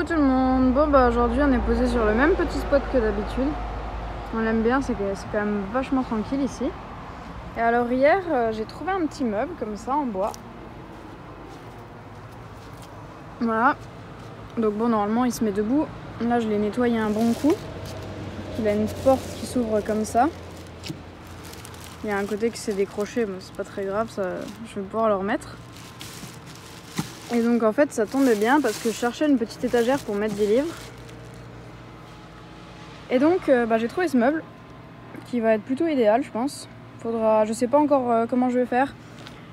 tout le monde. Bon bah aujourd'hui on est posé sur le même petit spot que d'habitude. On l'aime bien, c'est quand même vachement tranquille ici. Et alors hier j'ai trouvé un petit meuble comme ça en bois. Voilà. Donc bon, normalement il se met debout. Là je l'ai nettoyé un bon coup. Il a une porte qui s'ouvre comme ça. Il y a un côté qui s'est décroché, bon c'est pas très grave, ça, je vais pouvoir le remettre. Et donc en fait ça tombait bien parce que je cherchais une petite étagère pour mettre des livres. Et donc j'ai trouvé ce meuble qui va être plutôt idéal je pense. Je sais pas encore comment je vais faire.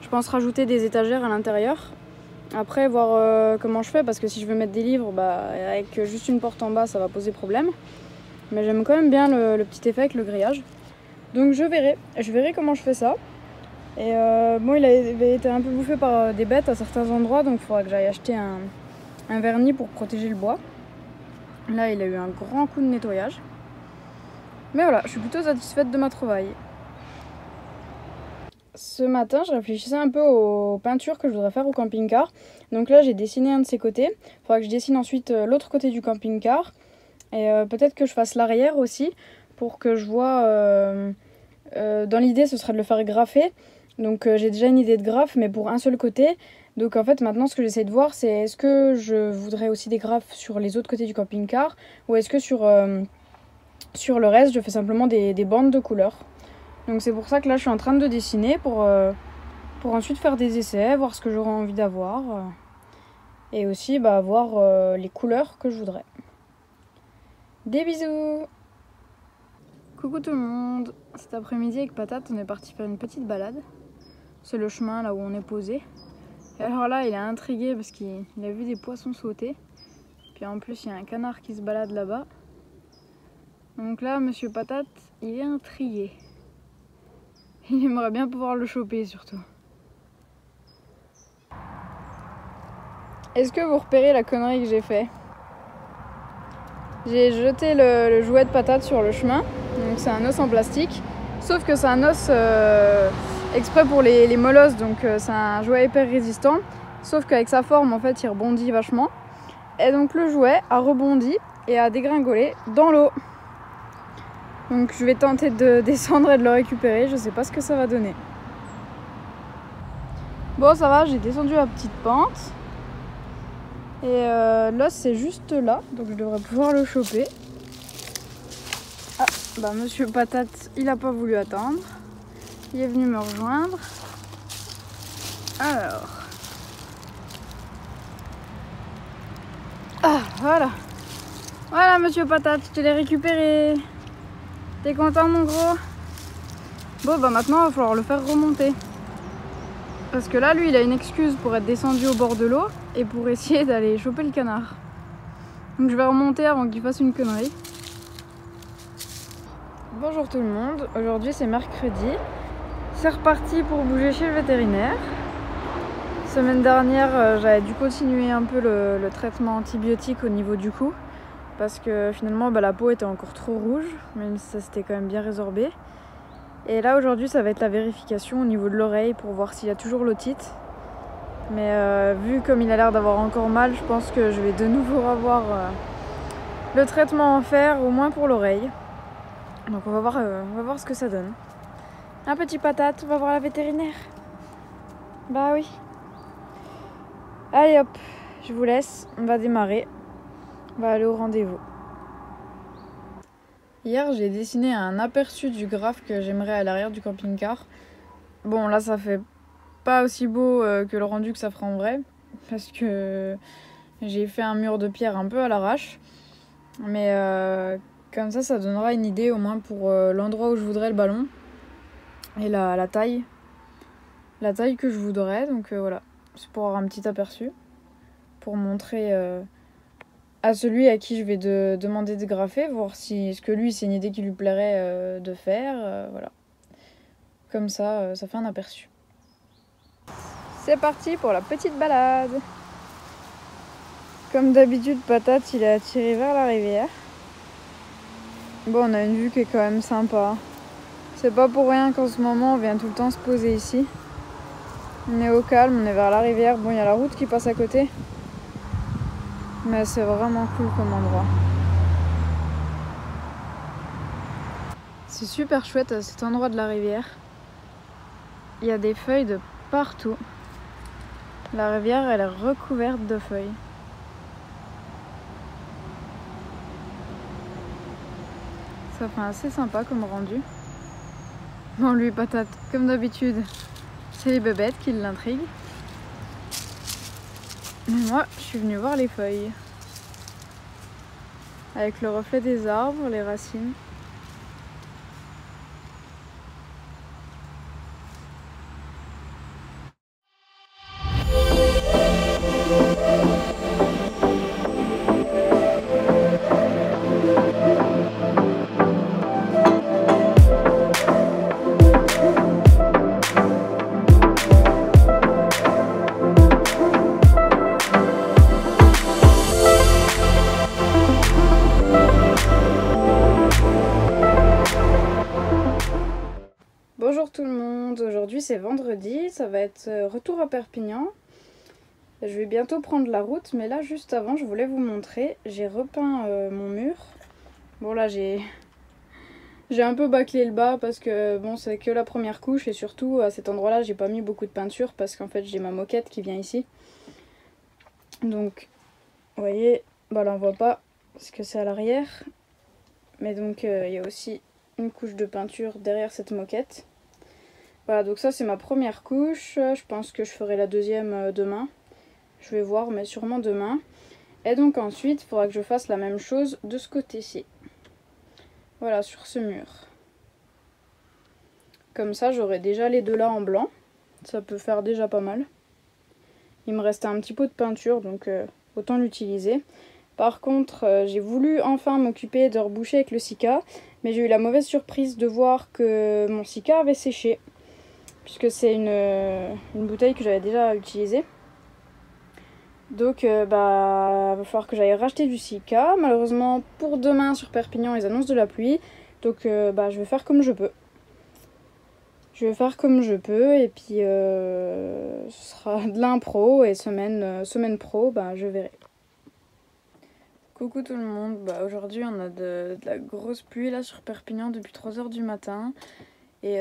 Je pense rajouter des étagères à l'intérieur. Après voir comment je fais parce que si je veux mettre des livres, avec juste une porte en bas ça va poser problème. Mais j'aime quand même bien le petit effet avec le grillage. Donc je verrai comment je fais ça. Et bon, il avait été un peu bouffé par des bêtes à certains endroits, donc il faudra que j'aille acheter un vernis pour protéger le bois. Là, il a eu un grand coup de nettoyage. Mais voilà, je suis plutôt satisfaite de ma trouvaille. Ce matin, je réfléchissais un peu aux peintures que je voudrais faire au camping-car. Donc là, j'ai dessiné un de ces côtés. Il faudra que je dessine ensuite l'autre côté du camping-car. Et peut-être que je fasse l'arrière aussi, pour que je vois... dans l'idée, ce serait de le faire graffer. Donc j'ai déjà une idée de graphe, mais pour un seul côté. Donc en fait maintenant ce que j'essaie de voir c'est est-ce que je voudrais aussi des graphes sur les autres côtés du camping-car ou est-ce que sur le reste je fais simplement des bandes de couleurs. Donc c'est pour ça que là je suis en train de dessiner pour ensuite faire des essais, voir ce que j'aurais envie d'avoir et aussi voir les couleurs que je voudrais. Des bisous! Coucou tout le monde! Cet après-midi avec Patate on est parti faire une petite balade. C'est le chemin là où on est posé. Et alors là, il est intrigué parce qu'il a vu des poissons sauter. Puis en plus, il y a un canard qui se balade là-bas. Donc là, Monsieur Patate, il est intrigué. Il aimerait bien pouvoir le choper surtout. Est-ce que vous repérez la connerie que j'ai fait? J'ai jeté le jouet de Patate sur le chemin. Donc c'est un os en plastique. Sauf que c'est un os... exprès pour les molosses, donc c'est un jouet hyper résistant, sauf qu'avec sa forme en fait il rebondit vachement, et donc le jouet a rebondi et a dégringolé dans l'eau. Donc je vais tenter de descendre et de le récupérer, je sais pas ce que ça va donner. Bon ça va, j'ai descendu à petite pente, et l'os c'est juste là, donc je devrais pouvoir le choper. Ah, Monsieur Patate il a pas voulu attendre. Il est venu me rejoindre. Alors. Ah, voilà. Voilà, Monsieur Patate, je te l'ai récupéré. T'es content, mon gros? Bon, maintenant, il va falloir le faire remonter. Parce que là, lui, il a une excuse pour être descendu au bord de l'eau et pour essayer d'aller choper le canard. Donc, je vais remonter avant qu'il fasse une connerie. Bonjour tout le monde. Aujourd'hui, c'est mercredi. C'est reparti pour bouger chez le vétérinaire. Semaine dernière, j'avais dû continuer un peu le traitement antibiotique au niveau du cou parce que finalement la peau était encore trop rouge, même si ça s'était quand même bien résorbé. Et là aujourd'hui ça va être la vérification au niveau de l'oreille pour voir s'il y a toujours l'otite. Mais vu comme il a l'air d'avoir encore mal, je pense que je vais de nouveau avoir le traitement à faire, au moins pour l'oreille. Donc on va voir ce que ça donne. Un petit Patate, on va voir la vétérinaire. Bah oui. Allez hop, je vous laisse, on va démarrer. On va aller au rendez-vous. Hier, j'ai dessiné un aperçu du graphe que j'aimerais à l'arrière du camping-car. Bon, là, ça fait pas aussi beau que le rendu que ça fera en vrai. Parce que j'ai fait un mur de pierre un peu à l'arrache. Mais comme ça donnera une idée au moins pour l'endroit où je voudrais le ballon. Et la taille que je voudrais, donc voilà, c'est pour avoir un petit aperçu, pour montrer à celui à qui je vais demander de graffer, voir si est-ce que lui c'est une idée qui lui plairait de faire, voilà. Comme ça, ça fait un aperçu. C'est parti pour la petite balade. Comme d'habitude, Patate il est attiré vers la rivière. Bon, on a une vue qui est quand même sympa. C'est pas pour rien qu'en ce moment on vient tout le temps se poser ici. On est au calme, on est vers la rivière. Bon, il y a la route qui passe à côté. Mais c'est vraiment cool comme endroit. C'est super chouette à cet endroit de la rivière. Il y a des feuilles de partout. La rivière, elle est recouverte de feuilles. Ça fait assez sympa comme rendu. Bon, lui, patate, comme d'habitude, c'est les bébêtes qui l'intriguent. Mais moi, je suis venue voir les feuilles. Avec le reflet des arbres, les racines. Bonjour tout le monde, aujourd'hui c'est vendredi, ça va être retour à Perpignan. Je vais bientôt prendre la route, mais là juste avant je voulais vous montrer, j'ai repeint mon mur. Bon là j'ai un peu bâclé le bas parce que bon c'est que la première couche et surtout à cet endroit là j'ai pas mis beaucoup de peinture parce qu'en fait j'ai ma moquette qui vient ici. Donc vous voyez, bah là on voit pas parce que c'est à l'arrière. Mais donc il y a aussi une couche de peinture derrière cette moquette. Voilà, donc ça c'est ma première couche. Je pense que je ferai la deuxième demain. Je vais voir, mais sûrement demain. Et donc ensuite, il faudra que je fasse la même chose de ce côté-ci. Voilà, sur ce mur. Comme ça, j'aurai déjà les deux là en blanc. Ça peut faire déjà pas mal. Il me restait un petit pot de peinture, donc autant l'utiliser. Par contre, j'ai voulu enfin m'occuper de reboucher avec le Sika. Mais j'ai eu la mauvaise surprise de voir que mon Sika avait séché. Puisque c'est une bouteille que j'avais déjà utilisée. Donc va falloir que j'aille racheter du Sika. Malheureusement pour demain sur Perpignan ils annoncent de la pluie. Donc je vais faire comme je peux. Je vais faire comme je peux et puis ce sera de l'impro et semaine pro, je verrai. Coucou tout le monde, aujourd'hui on a de la grosse pluie là sur Perpignan depuis 3 h du matin. Et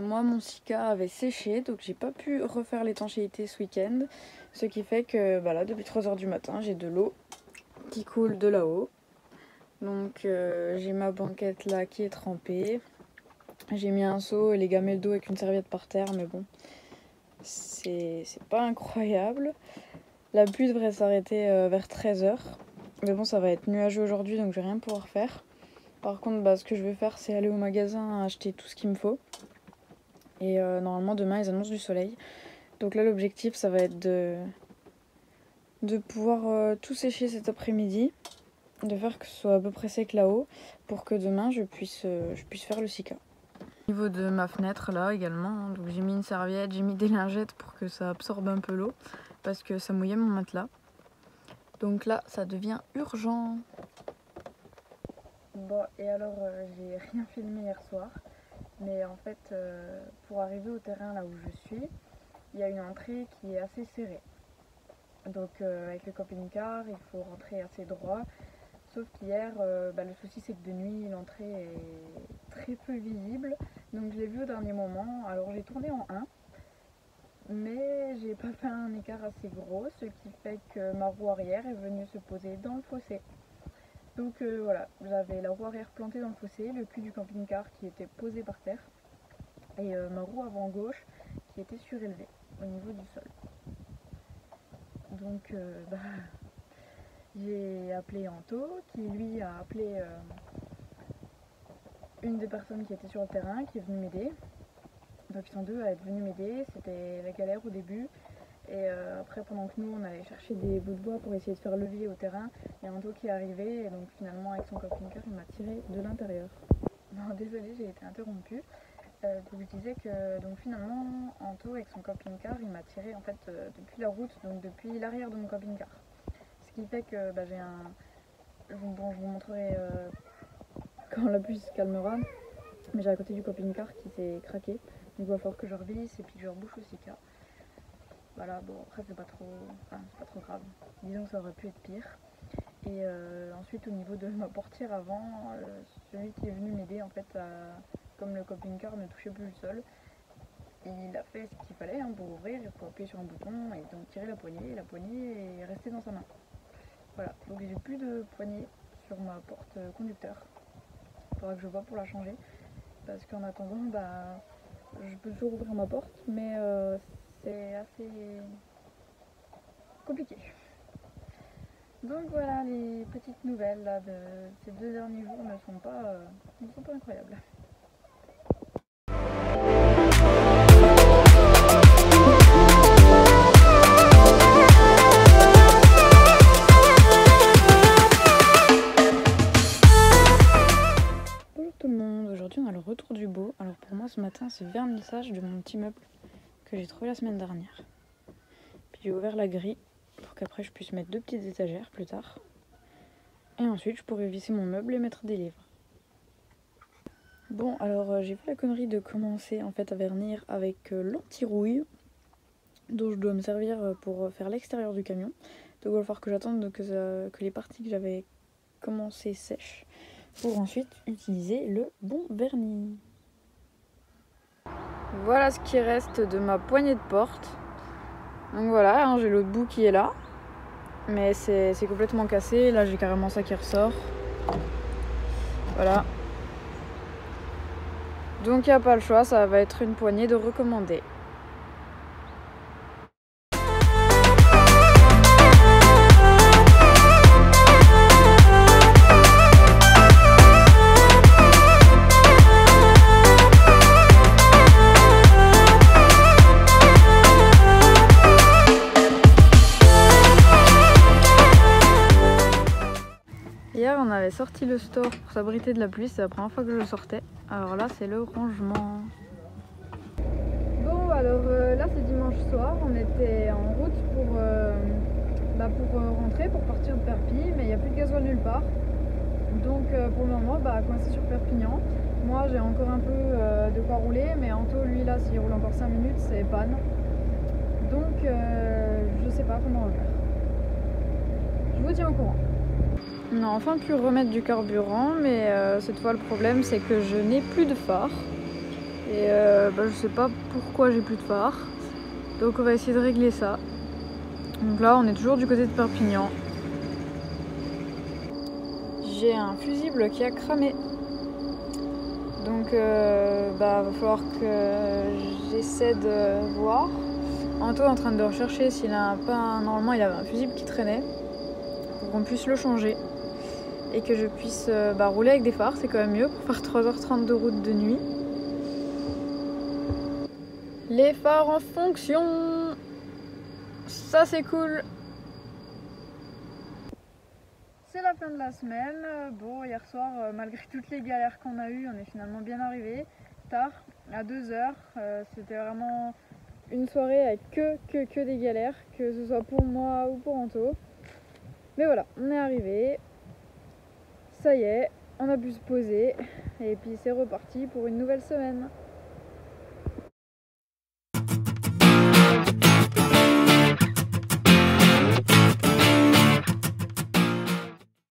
moi mon Sika avait séché donc j'ai pas pu refaire l'étanchéité ce week-end. Ce qui fait que là depuis 3 h du matin j'ai de l'eau qui coule de là-haut. Donc j'ai ma banquette là qui est trempée. J'ai mis un seau et les gamelles d'eau avec une serviette par terre, mais bon c'est pas incroyable. La pluie devrait s'arrêter vers 13 h. Mais bon ça va être nuageux aujourd'hui donc je vais rien pouvoir faire. Par contre ce que je vais faire c'est aller au magasin acheter tout ce qu'il me faut. Et normalement demain ils annoncent du soleil. Donc là l'objectif ça va être de pouvoir tout sécher cet après-midi. De faire que ce soit à peu près sec là-haut. Pour que demain je puisse faire le Sika. Au niveau de ma fenêtre là également. Donc j'ai mis une serviette, j'ai mis des lingettes pour que ça absorbe un peu l'eau. Parce que ça mouillait mon matelas. Donc là ça devient urgent. Bon et alors j'ai rien filmé hier soir. Mais en fait, pour arriver au terrain là où je suis, il y a une entrée qui est assez serrée. Donc avec le camping-car, il faut rentrer assez droit. Sauf qu'hier, le souci c'est que de nuit, l'entrée est très peu visible. Donc je l'ai vu au dernier moment. Alors j'ai tourné en 1. Mais j'ai pas fait un écart assez gros, ce qui fait que ma roue arrière est venue se poser dans le fossé. Donc voilà, j'avais la roue arrière plantée dans le fossé, le cul du camping-car qui était posé par terre. Et ma roue avant gauche qui était surélevée au niveau du sol. Donc j'ai appelé Anto qui lui a appelé une des personnes qui était sur le terrain qui est venue m'aider. Donc ils sont deux à être venus m'aider, c'était la galère au début. Et après pendant que nous on allait chercher des bouts de bois pour essayer de faire levier au terrain, il y a Anto qui est arrivé et donc finalement avec son camping-car il m'a tiré de l'intérieur. Non désolée j'ai été interrompue. Donc je disais que donc finalement Anto avec son camping-car il m'a tiré en fait depuis la route, donc depuis l'arrière de mon camping-car. Ce qui fait que j'ai un... Bon je vous montrerai quand la pluie se calmera, mais j'ai à côté du camping-car qui s'est craqué. Donc il va falloir que je revisse et puis que je rebouche aussi car Voilà, bon après c'est pas trop grave. Disons que ça aurait pu être pire. Et ensuite au niveau de ma portière avant, celui qui est venu m'aider en fait, comme le camping-car ne touchait plus le sol, il a fait ce qu'il fallait pour ouvrir, il faut appuyer sur un bouton et donc tirer la poignée, et la poignée est restée dans sa main. Voilà, donc j'ai plus de poignée sur ma porte conducteur. Il faudra que je vois pour la changer, parce qu'en attendant, je peux toujours ouvrir ma porte, mais c'est assez compliqué. Donc voilà, les petites nouvelles là, de ces 2 derniers jours ne sont pas incroyables. Bonjour tout le monde, aujourd'hui on a le retour du beau. Alors pour moi ce matin c'est vernissage de mon petit meuble que j'ai trouvé la semaine dernière. Puis j'ai ouvert la grille pour qu'après je puisse mettre 2 petites étagères plus tard. Et ensuite je pourrai visser mon meuble et mettre des livres. Bon alors j'ai fait la connerie de commencer en fait à vernir avec l'anti-rouille dont je dois me servir pour faire l'extérieur du camion. Donc il va falloir que j'attende que les parties que j'avais commencé sèchent pour ensuite utiliser le bon vernis. Voilà ce qui reste de ma poignée de porte. Donc voilà, j'ai l'autre bout qui est là. Mais c'est complètement cassé. Là j'ai carrément ça qui ressort. Voilà. Donc il n'y a pas le choix, ça va être une poignée de recommandé. Hier on avait sorti le store pour s'abriter de la pluie, c'est la première fois que je le sortais. Alors là c'est le rangement. Bon alors là c'est dimanche soir, on était en route pour rentrer, pour partir de Perpignan, mais il n'y a plus de gasoil nulle part. Donc pour le moment coincé sur Perpignan. Moi j'ai encore un peu de quoi rouler, mais Anto lui là s'il roule encore 5 minutes c'est panne. Donc je sais pas comment on va faire. Je vous tiens au courant. On a enfin pu remettre du carburant, mais cette fois le problème c'est que je n'ai plus de phare. Et je sais pas pourquoi j'ai plus de phare. Donc on va essayer de régler ça. Donc là on est toujours du côté de Perpignan. J'ai un fusible qui a cramé. Donc va falloir que j'essaie de voir. Anto est en train de rechercher s'il a pas. Normalement il avait un fusible qui traînait. Pour qu'on puisse le changer. Et que je puisse rouler avec des phares, c'est quand même mieux pour faire 3h30 de route de nuit. Les phares en fonction, ça c'est cool. C'est la fin de la semaine. Bon, hier soir, malgré toutes les galères qu'on a eues, on est finalement bien arrivé tard, à 2h. C'était vraiment une soirée avec que des galères, que ce soit pour moi ou pour Anto. Mais voilà, on est arrivé. Ça y est, on a pu se poser et puis c'est reparti pour une nouvelle semaine.